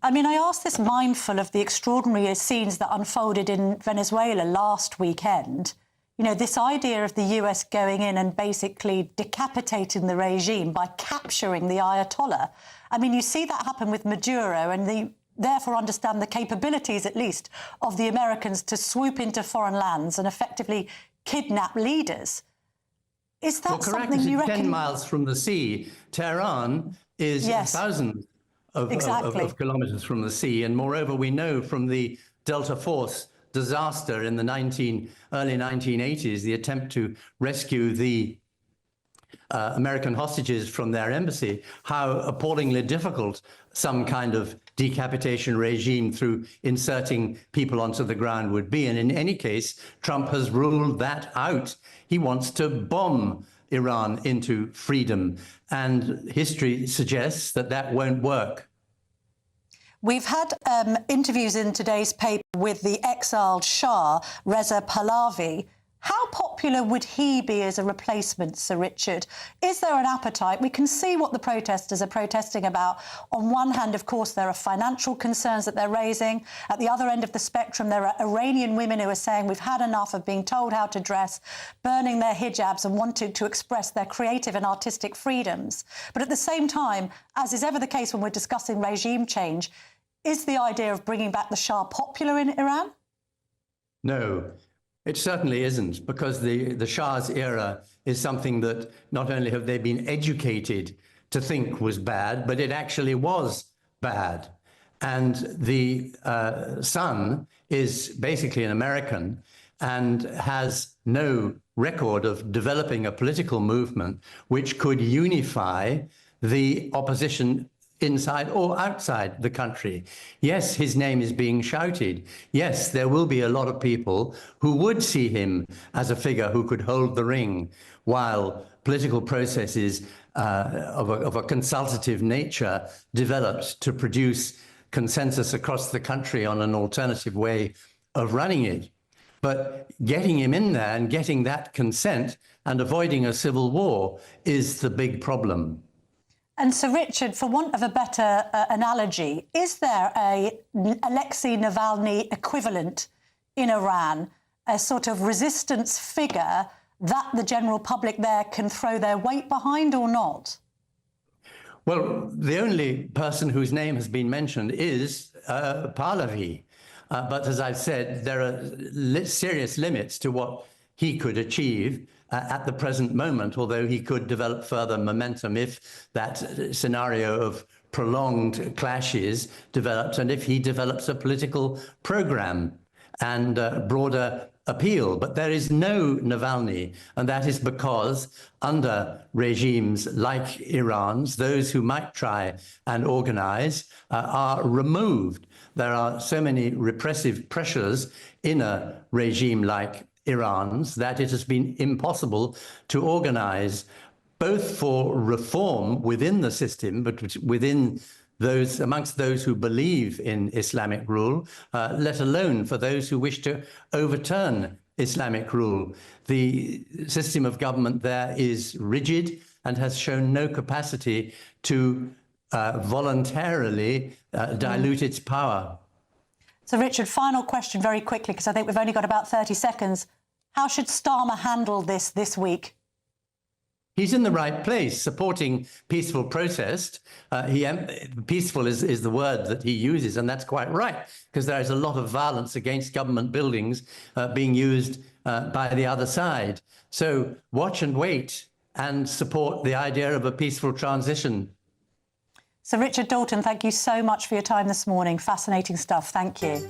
I mean, I asked this mindful of the extraordinary scenes that unfolded in Venezuela last weekend. You know, this idea of the US going in and basically decapitating the regime by capturing the Ayatollah. I mean, you see that happen with Maduro, and they therefore understand the capabilities, at least, of the Americans to swoop into foreign lands and effectively kidnap leaders. Is that something you reckon? 10 miles from the sea. Tehran is thousands of kilometers from the sea. And moreover, we know from the Delta Force disaster in the early 1980s, the attempt to rescue the American hostages from their embassy, how appallingly difficult some kind of decapitation regime through inserting people onto the ground would be. And in any case, Trump has ruled that out. He wants to bomb Iran into freedom. And history suggests that that won't work. We've had interviews in today's paper with the exiled Shah, Reza Pahlavi. How popular would he be as a replacement, Sir Richard? Is there an appetite? We can see what the protesters are protesting about. On one hand, of course, there are financial concerns that they're raising. At the other end of the spectrum, there are Iranian women who are saying we've had enough of being told how to dress, burning their hijabs and wanting to express their creative and artistic freedoms. But at the same time, as is ever the case when we're discussing regime change, is the idea of bringing back the Shah popular in Iran? No. It certainly isn't, because the Shah's era is something that not only have they been educated to think was bad, but it actually was bad. And the son is basically an American and has no record of developing a political movement which could unify the opposition inside or outside the country. Yes, his name is being shouted. Yes, there will be a lot of people who would see him as a figure who could hold the ring, while political processes of a consultative nature developed to produce consensus across the country on an alternative way of running it. But getting him in there and getting that consent and avoiding a civil war is the big problem. And Sir Richard, for want of a better analogy, is there a Alexei Navalny equivalent in Iran, a sort of resistance figure that the general public there can throw their weight behind or not? Well, the only person whose name has been mentioned is Pahlavi. But as I've said, there are serious limits to what he could achieve at the present moment, although he could develop further momentum if that scenario of prolonged clashes develops and if he develops a political program and broader appeal. But there is no Navalny, and that is because under regimes like Iran's, those who might try and organize are removed. There are so many repressive pressures in a regime like Iran's that it has been impossible to organize, both for reform within the system, but within those, amongst those who believe in Islamic rule, let alone for those who wish to overturn Islamic rule. The system of government there is rigid and has shown no capacity to voluntarily dilute its power. So, Richard, final question very quickly, because I think we've only got about 30 seconds. How should Starmer handle this week? He's in the right place, supporting peaceful protest. Peaceful is the word that he uses, and that's quite right, because there is a lot of violence against government buildings being used by the other side. So watch and wait and support the idea of a peaceful transition. So Richard Dalton, thank you so much for your time this morning. Fascinating stuff. Thank you.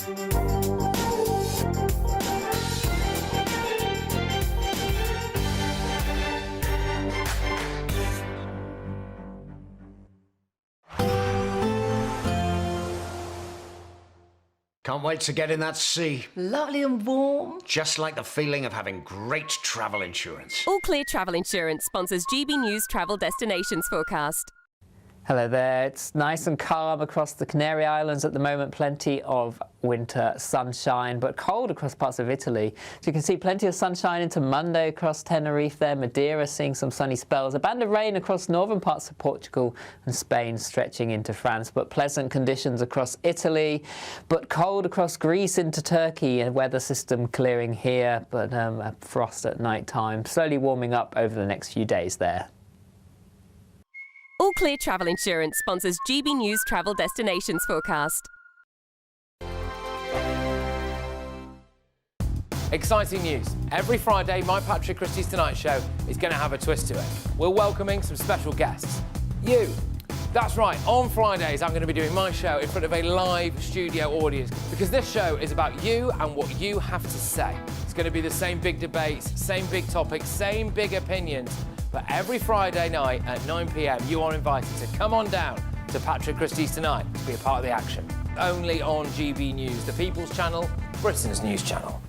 Can't wait to get in that sea. Lovely and warm. Just like the feeling of having great travel insurance. All Clear Travel Insurance sponsors GB News Travel Destinations Forecast. Hello there. It's nice and calm across the Canary Islands at the moment. Plenty of winter sunshine, but cold across parts of Italy. So you can see plenty of sunshine into Monday across Tenerife there. Madeira seeing some sunny spells. A band of rain across northern parts of Portugal and Spain stretching into France. But pleasant conditions across Italy. But cold across Greece into Turkey. A weather system clearing here, but a frost at night time. Slowly warming up over the next few days there. All Clear Travel Insurance sponsors GB News Travel Destinations Forecast. Exciting news. Every Friday, my Patrick Christie's Tonight Show is going to have a twist to it. We're welcoming some special guests. You. That's right, on Fridays I'm going to be doing my show in front of a live studio audience because this show is about you and what you have to say. It's going to be the same big debates, same big topics, same big opinions. But every Friday night at 9 p.m, you are invited to come on down to Patrick Christie's Tonight to be a part of the action. Only on GB News, the People's Channel, Britain's news channel.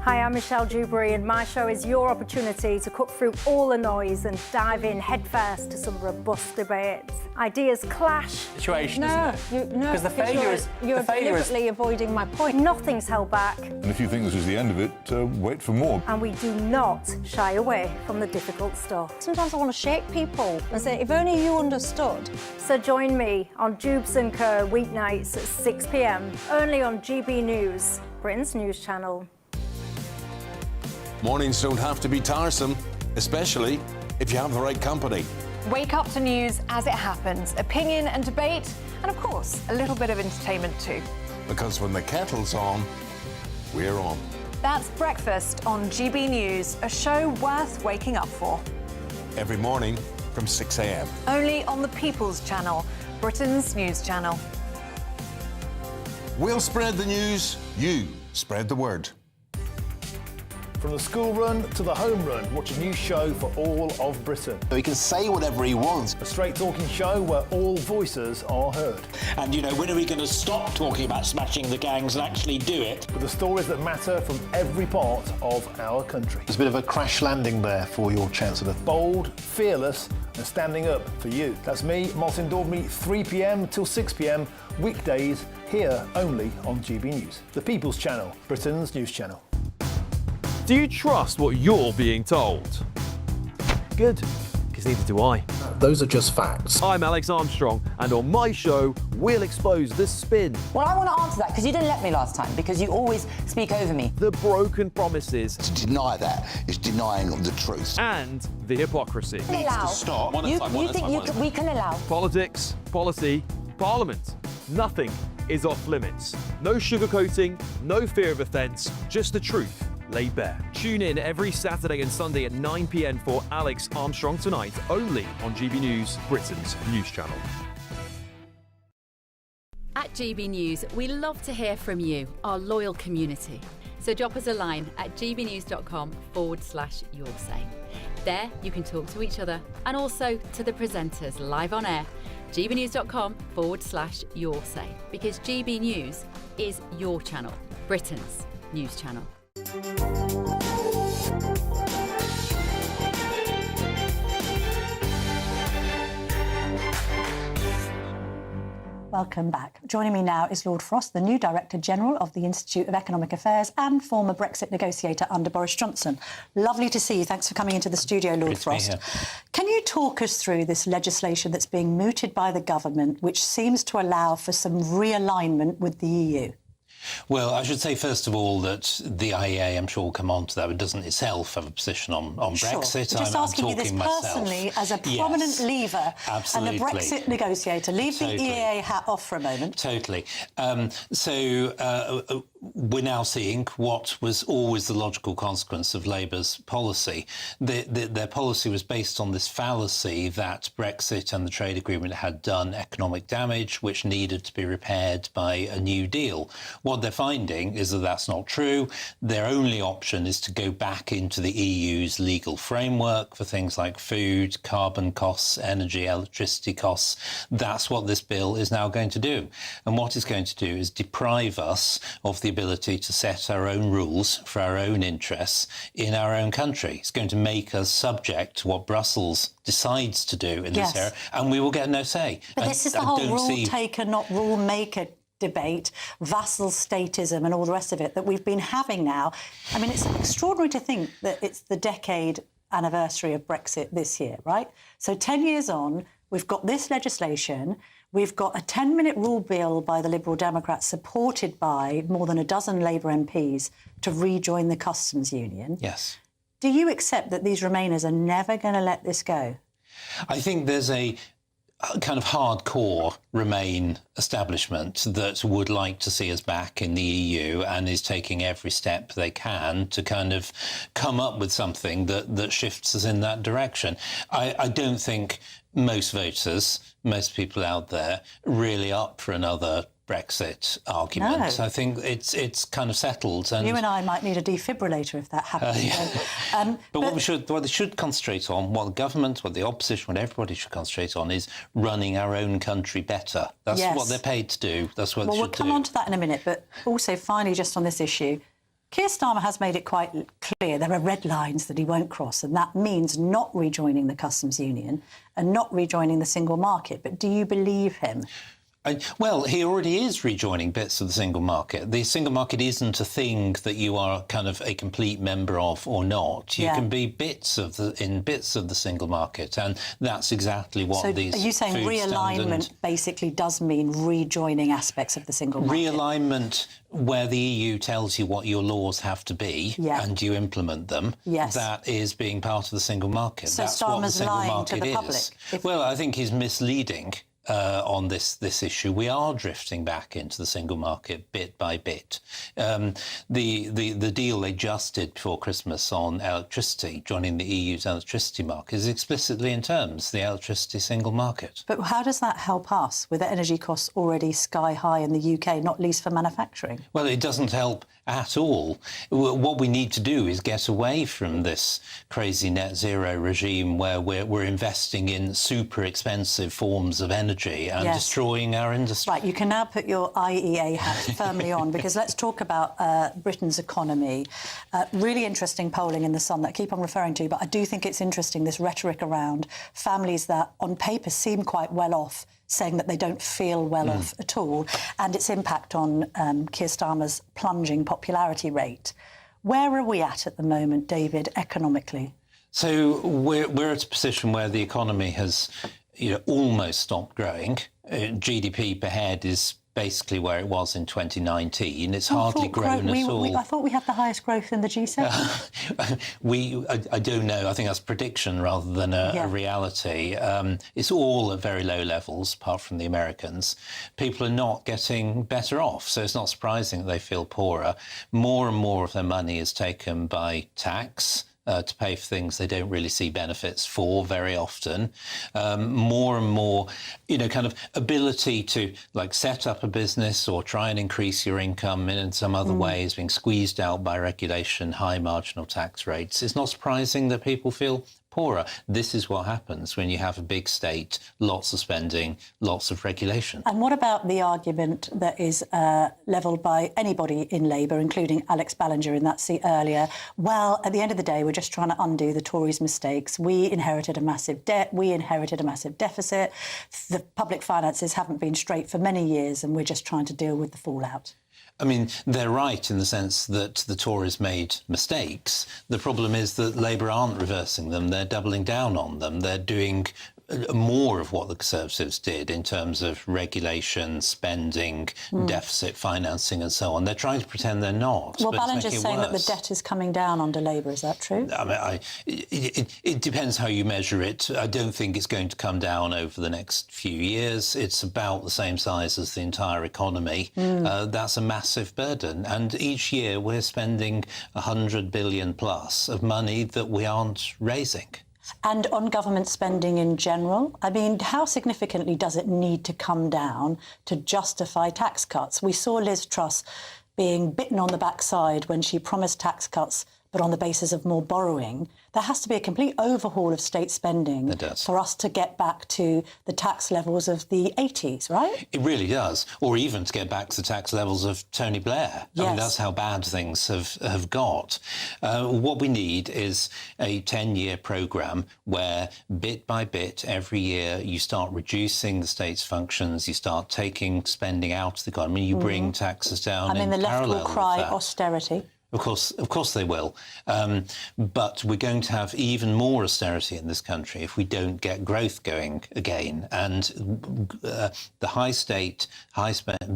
Hi, I'm Michelle Dewberry and my show is your opportunity to cut through all the noise and dive in headfirst to some robust debates. Ideas clash. Situation, isn't it? Because the failure is... You're deliberately avoiding my point. Nothing's held back. And if you think this is the end of it, wait for more. And we do not shy away from the difficult stuff. Sometimes I want to shake people and say, if only you understood. So join me on Jubes & Co. weeknights at 6 p.m, only on GB News, Britain's news channel. Mornings don't have to be tiresome, especially if you have the right company. Wake up to news as it happens, opinion and debate, and of course, a little bit of entertainment too. Because when the kettle's on, we're on. That's Breakfast on GB News, a show worth waking up for. Every morning from 6 a.m. Only on the People's Channel, Britain's news channel. We'll spread the news, you spread the word. From the school run to the home run, watch a new show for all of Britain. So he can say whatever he wants. A straight talking show where all voices are heard. And, you know, when are we going to stop talking about smashing the gangs and actually do it? With the stories that matter from every part of our country. There's a bit of a crash landing there for your Chancellor. Bold, fearless and standing up for you. That's me, Martin Daubney, 3 p.m. till 6 p.m, weekdays, here only on GB News. The People's Channel, Britain's news channel. Do you trust what you're being told? Good, because neither do I. Those are just facts. I'm Alex Armstrong, and on my show, we'll expose the spin. Well, I want to answer that, because you didn't let me last time, because you always speak over me. The broken promises. To deny that is denying the truth. And the hypocrisy. Needs to stop. You think we can allow? Politics, policy, parliament. Nothing is off limits. No sugarcoating, no fear of offence, just the truth laid bare. Tune in every Saturday and Sunday at 9 p.m. for Alex Armstrong Tonight, only on GB News, Britain's news channel. At GB News, we love to hear from you, our loyal community. So drop us a line at gbnews.com/yoursay. There you can talk to each other and also to the presenters live on air. gbnews.com/yoursay, because GB News is your channel, Britain's news channel. Welcome back. Joining me now is Lord Frost, the new Director General of the Institute of Economic Affairs and former Brexit negotiator under Boris Johnson. Lovely to see you. Thanks for coming into the studio, Lord Frost. Can you talk us through this legislation that's being mooted by the government, which seems to allow for some realignment with the EU? Well, I should say, first of all, that the IEA, I'm sure we'll come on to that, but doesn't itself have a position on Brexit. Sure. Just asking you this personally as a prominent leaver and a Brexit negotiator. Leave the EEA hat off for a moment. Totally. we're now seeing what was always the logical consequence of Labour's policy. Their policy was based on this fallacy that Brexit and the trade agreement had done economic damage, which needed to be repaired by a new deal. What they're finding is that that's not true. Their only option is to go back into the EU's legal framework for things like food, carbon costs, energy, electricity costs. That's what this bill is now going to do. And what it's going to do is deprive us of the ability to set our own rules for our own interests in our own country. It's going to make us subject to what Brussels decides to do in this area, and we will get no say. But this is the whole rule taker, not rule maker debate, vassal statism and all the rest of it that we've been having now. I mean, it's extraordinary to think that it's the decade anniversary of Brexit this year, right? So 10 years on, we've got this legislation. We've got a 10-minute rule bill by the Liberal Democrats supported by more than a dozen Labour MPs to rejoin the customs union. Yes. Do you accept that these Remainers are never going to let this go? I think there's a kind of hardcore Remain establishment that would like to see us back in the EU and is taking every step they can to kind of come up with something that shifts us in that direction. I don't think most voters, most people out there, really up for another Brexit argument. No. I think it's kind of settled. And you and I might need a defibrillator if that happens. But what they should concentrate on, what the government, what the opposition, what everybody should concentrate on is running our own country better. That's what they're paid to do. That's what they should do. Well, we'll come on to that in a minute, but also finally just on this issue, Keir Starmer has made it quite clear there are red lines that he won't cross, and that means not rejoining the customs union and not rejoining the single market. But do you believe him? Well, he already is rejoining bits of the single market. The single market isn't a thing that you are kind of a complete member of or not. You can be bits of the single market, and that's exactly what these. So, are you saying realignment basically does mean rejoining aspects of the single market? Realignment, where the EU tells you what your laws have to be and you implement them, that is being part of the single market. So that's Starmer's what the single lying market to the is. public. Well, I think he's misleading. On this issue, we are drifting back into the single market bit by bit. The deal they just did before Christmas on electricity, joining the EU's electricity market, is explicitly in terms of the electricity single market. But how does that help us with the energy costs already sky high in the UK, not least for manufacturing? Well, it doesn't help at all. What we need to do is get away from this crazy net zero regime where we're investing in super expensive forms of energy and destroying our industry. Right, you can now put your IEA hat firmly on, because let's talk about Britain's economy. Really interesting polling in The Sun that I keep on referring to, but I do think it's interesting, this rhetoric around families that on paper seem quite well off, saying that they don't feel well off at all, and its impact on Keir Starmer's plunging popularity rate. Where are we at the moment, David, economically? So we're at a position where the economy has almost stopped growing. GDP per head is basically where it was in 2019. It's hardly grown at all. I thought we had the highest growth in the G7. I don't know. I think that's prediction rather than a reality. It's all at very low levels, apart from the Americans. People are not getting better off, so it's not surprising that they feel poorer. More and more of their money is taken by tax. To pay for things they don't really see benefits for very often. More and more, kind of ability to set up a business or try and increase your income in some other way is being squeezed out by regulation, high marginal tax rates. It's not surprising that people feel poorer. This is what happens when you have a big state, lots of spending, lots of regulation. And what about the argument that is levelled by anybody in Labour, including Alex Ballinger in that seat earlier? Well, at the end of the day, we're just trying to undo the Tories' mistakes. We inherited a massive debt. We inherited a massive deficit. The public finances haven't been straight for many years, and we're just trying to deal with the fallout. I mean, they're right in the sense that the Tories made mistakes. The problem is that Labour aren't reversing them. They're doubling down on them. They're doing more of what the Conservatives did in terms of regulation, spending, deficit financing and so on. They're trying to pretend they're not. Well, but Ballinger's saying that the debt is coming down under Labour. Is that true? I mean, it depends how you measure it. I don't think it's going to come down over the next few years. It's about the same size as the entire economy. That's a massive burden. And each year we're spending 100 billion plus of money that we aren't raising. And on government spending in general, I mean, how significantly does it need to come down to justify tax cuts? We saw Liz Truss being bitten on the backside when she promised tax cuts, but on the basis of more borrowing. There has to be a complete overhaul of state spending for us to get back to the tax levels of the 80s, right? It really does. Or even to get back to the tax levels of Tony Blair. Yes. I mean, that's how bad things have got. What we need is a 10-year programme where bit by bit, every year, you start reducing the state's functions, you start taking spending out of the economy, you bring taxes down. I mean, the left will cry austerity. Of course they will. But we're going to have even more austerity in this country if we don't get growth going again. And the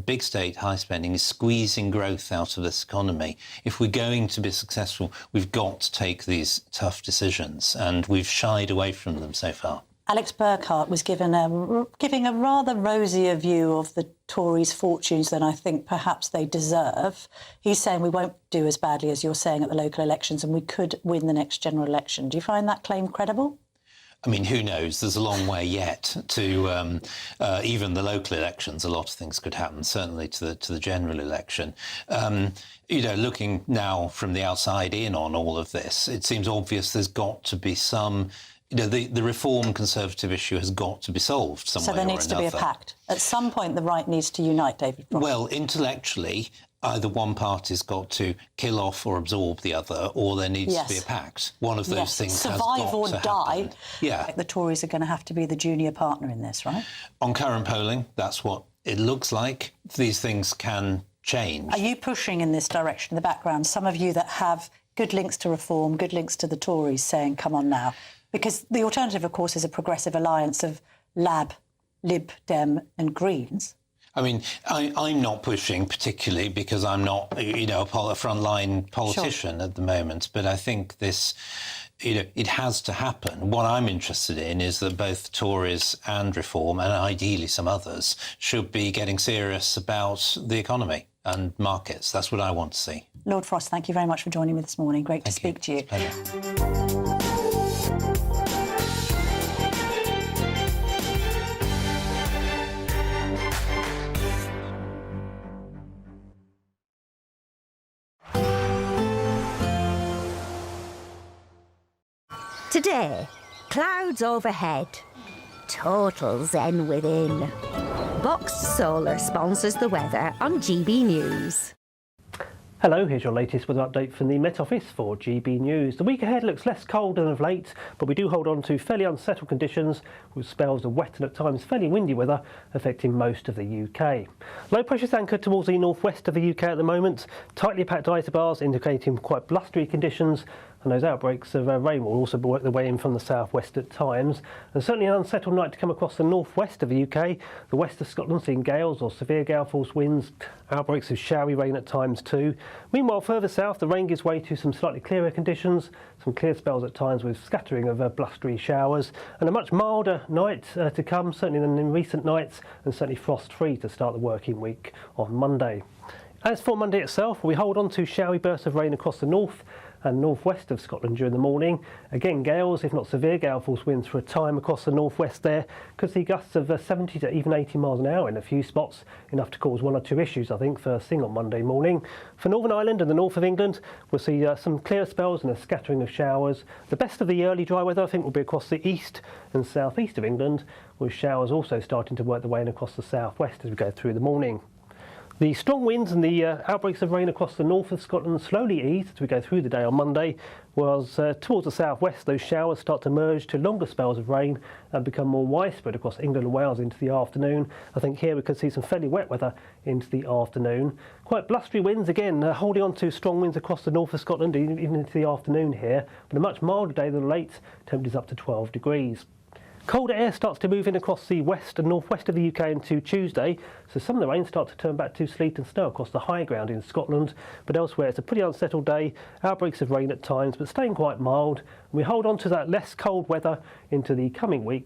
big state, high spending is squeezing growth out of this economy. If we're going to be successful, we've got to take these tough decisions, and we've shied away from them so far. Alex Burkhart was giving a rather rosier view of the Tories' fortunes than I think perhaps they deserve. He's saying we won't do as badly as you're saying at the local elections and we could win the next general election. Do you find that claim credible? I mean, who knows? There's a long way yet to even the local elections. A lot of things could happen, certainly to the general election. Looking now from the outside in on all of this, it seems obvious there's got to be some... the reform Conservative issue has got to be solved some way or another. So there needs to be a pact. At some point, the right needs to unite, David Frost. Well, intellectually, either one party's got to kill off or absorb the other, or there needs to be a pact. One of those things has got to happen. Survive or die. Yeah. The Tories are going to have to be the junior partner in this, right? On current polling, that's what it looks like. These things can change. Are you pushing in this direction in the background? Some of you that have good links to reform, good links to the Tories saying, come on now. Because the alternative, of course, is a progressive alliance of Lib, Dem and Greens. I mean, I'm not pushing particularly because I'm not, a frontline politician at the moment. But I think this, it has to happen. What I'm interested in is that both Tories and Reform, and ideally some others, should be getting serious about the economy and markets. That's what I want to see. Lord Frost, thank you very much for joining me this morning. Great to speak to you. Pleasure. Today, clouds overhead, total zen within. Boxed Solar sponsors the weather on GB News. Hello, here's your latest weather update from the Met Office for GB News. The week ahead looks less cold than of late, but we do hold on to fairly unsettled conditions with spells of wet and at times fairly windy weather affecting most of the UK. Low pressure's anchored towards the northwest of the UK at the moment, tightly packed isobars indicating quite blustery conditions, and those outbreaks of rain will also work their way in from the southwest at times. And certainly an unsettled night to come across the northwest of the UK. The west of Scotland seeing gales or severe gale force winds, outbreaks of showery rain at times too. Meanwhile, further south, the rain gives way to some slightly clearer conditions, some clear spells at times with scattering of blustery showers, and a much milder night to come, certainly than in recent nights, and certainly frost-free to start the working week on Monday. As for Monday itself, we hold on to showery bursts of rain across the north and northwest of Scotland during the morning. Again, gales, if not severe gale force winds for a time across the northwest there. Could see gusts of 70 to even 80 miles an hour in a few spots, enough to cause one or two issues, I think, first thing on Monday morning. For Northern Ireland and the north of England, we'll see some clear spells and a scattering of showers. The best of the early dry weather, I think, will be across the east and southeast of England, with showers also starting to work their way in across the southwest as we go through the morning. The strong winds and the outbreaks of rain across the north of Scotland slowly ease as we go through the day on Monday, whereas towards the southwest those showers start to merge to longer spells of rain and become more widespread across England and Wales into the afternoon. I think here we could see some fairly wet weather into the afternoon. Quite blustery winds again, holding on to strong winds across the north of Scotland even into the afternoon here, but a much milder day than late, temperatures up to 12 degrees. Colder air starts to move in across the west and northwest of the UK into Tuesday, so some of the rain starts to turn back to sleet and snow across the high ground in Scotland, but elsewhere it's a pretty unsettled day, outbreaks of rain at times but staying quite mild, and we hold on to that less cold weather into the coming week.